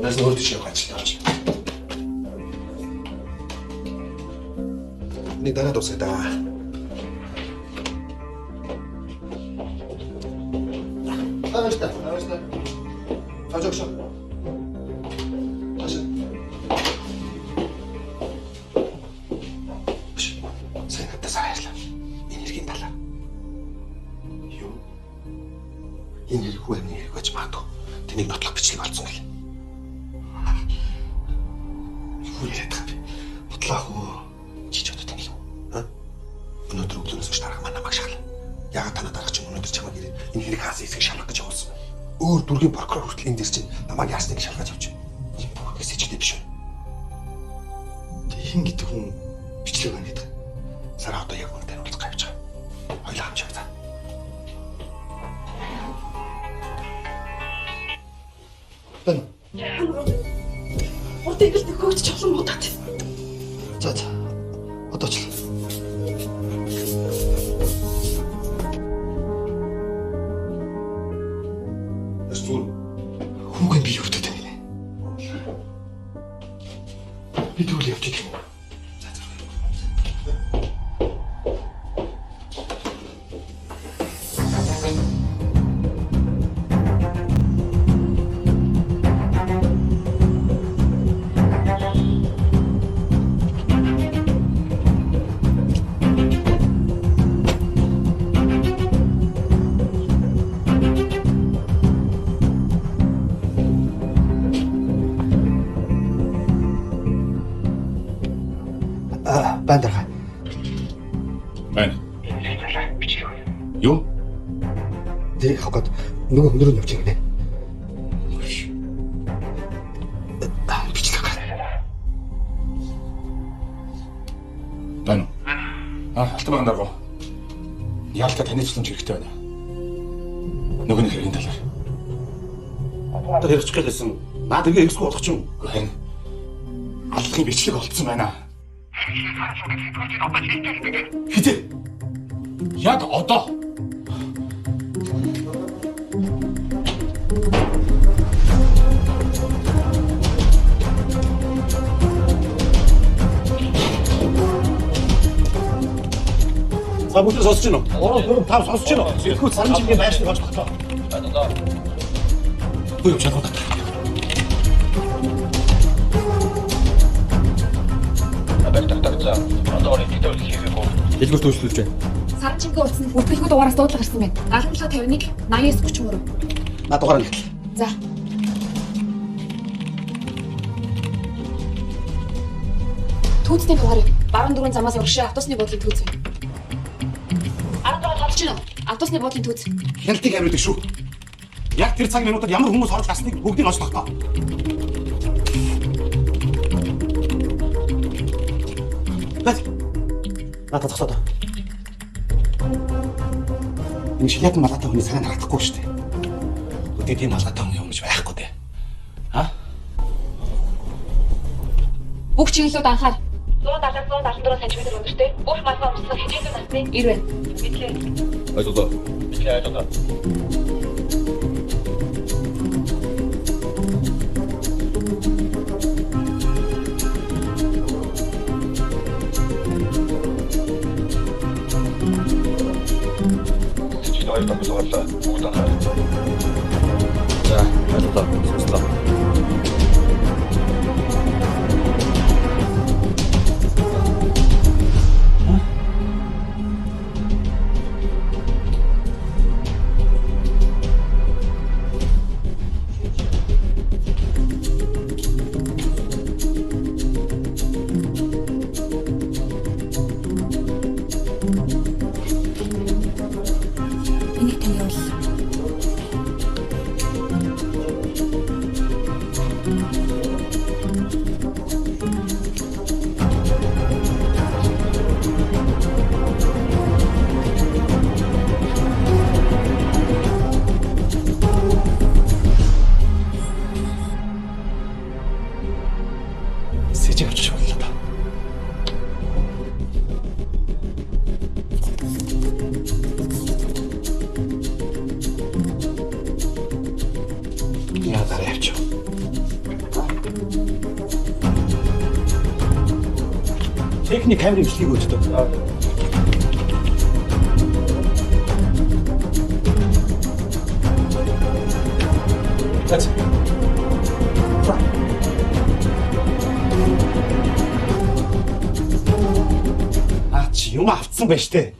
Надаас өөр тийш явах ажилтаа. Нэг дараа дуусах да. Аваста. Ажигш. Аш. Сэнэтэ саярлаа. Энергийн талаа. Юу? Энерги хүмний хэрэг гэж магадгүй. Тэнийг нотлох бичлэг болсон гэл. Юу яриад байгаа бэ? Бодлоо хөө. Чич одоо тэнийг юу? Өнөөдөр өглөөнөөс ч дараах манай маг шахал. Яагаад танаа дараах чинь өнөөдөр чамайг ирээд энэ хэрэг хаасан хэсгийг шалгах гэж явуулсан бэ? Өөр дүргийн прокурор хүртэл энэ дээр чинь намайг яасныг шалгаж авч. Энэ бүгдээс ичтэй биш үү? Тэг хин гэдэг хүн бичлэг байна гэдэг. Сараа одоо яг үнэтэй уулзах гэж байгаа. Хоёлаа хамж яваа. Бэн. Урд ингээл нөхөж чулан муудаад. За. Одоо ч. Хүүгэн би юу гэдэг вэ? Би түл явчих юм. За. Бандерга. Байна. Юу? Зэрэг хавгаад нөгөө хүндрөө нь явчих гинэ. Бичлэг гараа. Байна. Алтан дарга. Яалтаа таны цэцлэмж хэрэгтэй байна. Нөгөө нэг хэргийн талаар. Одоо хэрэгчих гэлсэн. Наад ингээ хэрэгсгүй болох ч юм. Харин аллахын бичлэг олдсон байна. Хитэ. Яг одоо. За бүгд сонсож байна уу? 3 4 5 сонсож байна уу? Тэгэхгүй санжингийн байшныг олж багтаа. Бүү юм шалгуулаад. Дэлгүүр төлөвлөж байна. Саранчингийн утасны бүртгэлгүй дугаараас дуудлага гарсан байна. 77 51 89 33. Наа дугаар нь хэлээ. За. Түүцний дугаар юу? Баруун дөрвөн замаас урагшаа автобусны буудлын түүц байна. 16 толж байна. Автобусны буудлын түүц. Хяналтыг хариулдаг шүү. Яг тэр цаг минутад ямар хүмүүс орж гарсныг бүгдийг олж багтаа. Надад зогсоод. Энэ шилээд малгатай хүний санаа харагдахгүй шүү дээ. Өдөө тийм малгатай хүн юм гэж байхгүй дээ. Бүх чиглэлүүд анхаар. 170-174 см өндөртэй. Бүх малгай өмссөн хэмжээний насны 90 байна. Битлээ. Ойлголоо. Бичлээ ойлголоо. За, ойлголоо. Сонслоо. Энийг тань явуул. Техник камерын бичлэгийг өгчдөг. That's чи юм авцсан байж тээ.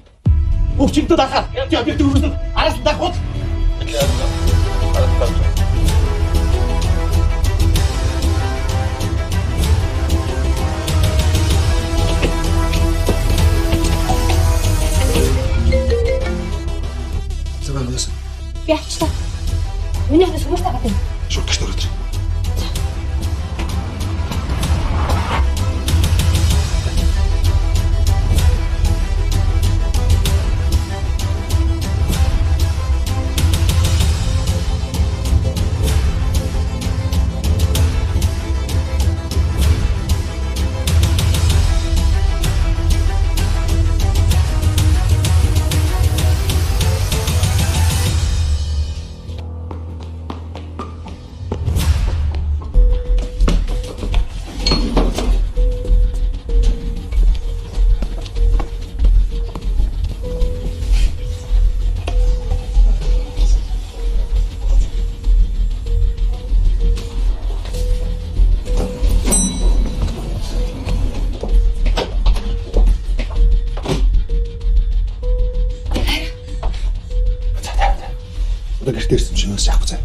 Бүх чигтүүд ахаа. Яг объект өрөөсөн араас нь дахууд. Зэвэн яасан. Би авчлаа. Миний хатас хүмүүс тагаад байна. Шууд гэрт орооч. Одоо гэрт ирсэн чинь юус яахгүй цаа.